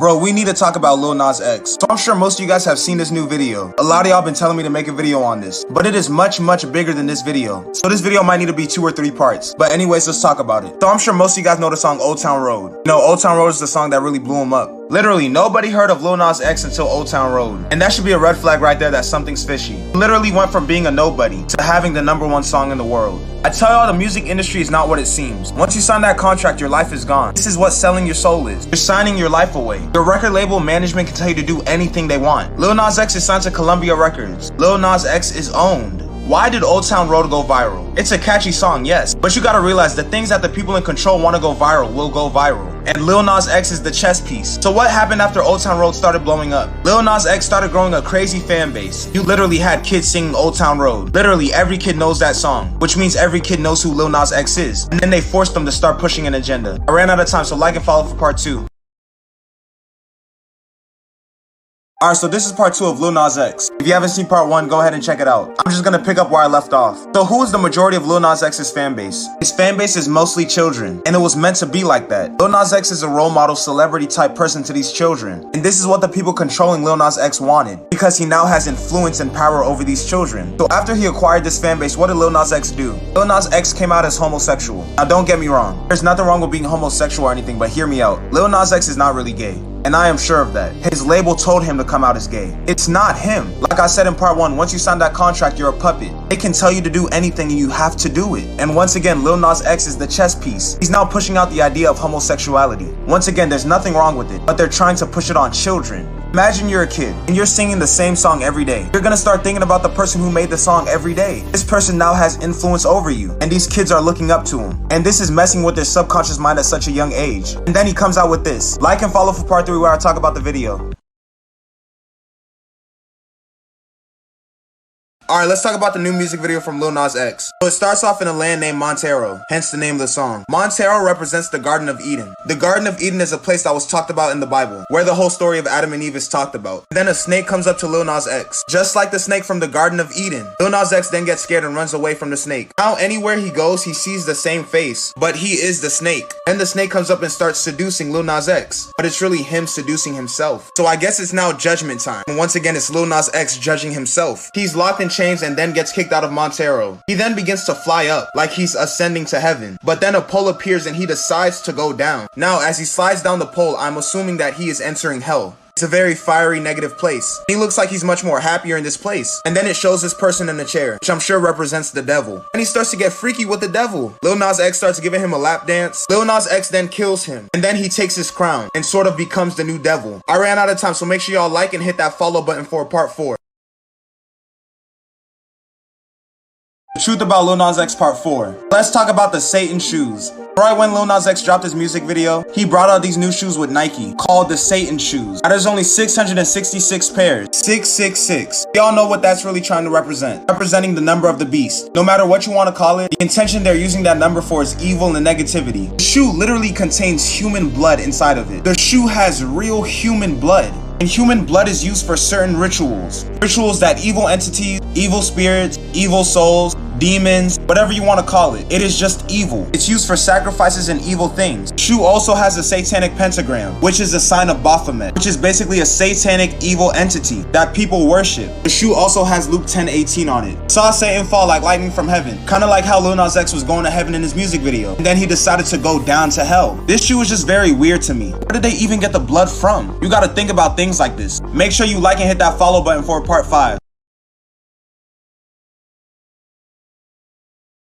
Bro, we need to talk about Lil Nas X. So I'm sure most of you guys have seen this new video. A lot of y'all been telling me to make a video on this, but it is much bigger than this video. So this video might need to be 2 or 3 parts. But anyways, let's talk about it. So I'm sure most of you guys know the song Old Town Road. You know, Old Town Road is the song that really blew him up. Literally, nobody heard of Lil Nas X until Old Town Road. And that should be a red flag right there that something's fishy. He literally went from being a nobody to having the #1 song in the world. I tell y'all, the music industry is not what it seems. Once you sign that contract, your life is gone. This is what selling your soul is. You're signing your life away. Your record label management can tell you to do anything they want. Lil Nas X is signed to Columbia Records. Lil Nas X is owned. Why did Old Town Road go viral? It's a catchy song, yes, but you gotta realize the things that the people in control want to go viral will go viral. And Lil Nas X is the chess piece. So what happened after Old Town Road started blowing up? Lil Nas X started growing a crazy fan base. You literally had kids singing Old Town Road. Literally every kid knows that song, which means every kid knows who Lil Nas X is. And then they forced them to start pushing an agenda. I ran out of time, so like and follow for part 2. Alright, so this is part 2 of Lil Nas X. If you haven't seen part 1, go ahead and check it out. I'm just gonna pick up where I left off. So who is the majority of Lil Nas X's fan base? His fan base is mostly children, and it was meant to be like that. Lil Nas X is a role model, celebrity type person to these children. And this is what the people controlling Lil Nas X wanted, because he now has influence and power over these children. So after he acquired this fan base, what did Lil Nas X do? Lil Nas X came out as homosexual. Now don't get me wrong, there's nothing wrong with being homosexual or anything, but hear me out. Lil Nas X is not really gay. And I am sure of that. His label told him to come out as gay. It's not him. Like I said in part 1, once you sign that contract, you're a puppet. They can tell you to do anything and you have to do it. And once again, Lil Nas X is the chess piece. He's now pushing out the idea of homosexuality. Once again, there's nothing wrong with it, but they're trying to push it on children. Imagine you're a kid and you're singing the same song every day. You're gonna start thinking about the person who made the song every day. This person now has influence over you, and these kids are looking up to him. And this is messing with their subconscious mind at such a young age. And then he comes out with this. Like and follow for part 3 where I talk about the video. Alright, let's talk about the new music video from Lil Nas X. So it starts off in a land named Montero, hence the name of the song. Montero represents the Garden of Eden. The Garden of Eden is a place that was talked about in the Bible, where the whole story of Adam and Eve is talked about. Then a snake comes up to Lil Nas X, just like the snake from the Garden of Eden. Lil Nas X then gets scared and runs away from the snake. Now anywhere he goes, he sees the same face, but he is the snake. Then the snake comes up and starts seducing Lil Nas X, but it's really him seducing himself. So I guess it's now judgment time. And once again, it's Lil Nas X judging himself. He's locked in chains and then gets kicked out of Montero. He then begins to fly up like he's ascending to heaven, but then a pole appears and he decides to go down. Now as he slides down the pole, I'm assuming that he is entering hell. It's a very fiery, negative place. He looks like he's much more happier in this place. And then it shows this person in a chair, which I'm sure represents the devil. And he starts to get freaky with the devil. Lil Nas X starts giving him a lap dance. Lil Nas X then kills him. And then he takes his crown and sort of becomes the new devil. I ran out of time, so make sure y'all like and hit that follow button for part 4. The truth about Lil Nas X part 4. Let's talk about the Satan shoes. Right when Lil Nas X dropped his music video, he brought out these new shoes with Nike called the Satan shoes. Now there's only 666 pairs. 666. Y'all know what that's really trying to represent. Representing the number of the beast. No matter what you want to call it, the intention they're using that number for is evil and negativity. The shoe literally contains human blood inside of it. The shoe has real human blood. And human blood is used for certain rituals. Rituals that evil entities, evil spirits, evil souls, demons, whatever you want to call it. It is just evil. It's used for sacrifices and evil things. The shoe also has a satanic pentagram, which is a sign of Baphomet, which is basically a satanic evil entity that people worship. The shoe also has Luke 10:18 on it. Saw Satan fall like lightning from heaven, kind of like how Lil Nas X was going to heaven in his music video, and then he decided to go down to hell. This shoe is just very weird to me. Where did they even get the blood from? You gotta think about things like this. Make sure you like and hit that follow button for part 5.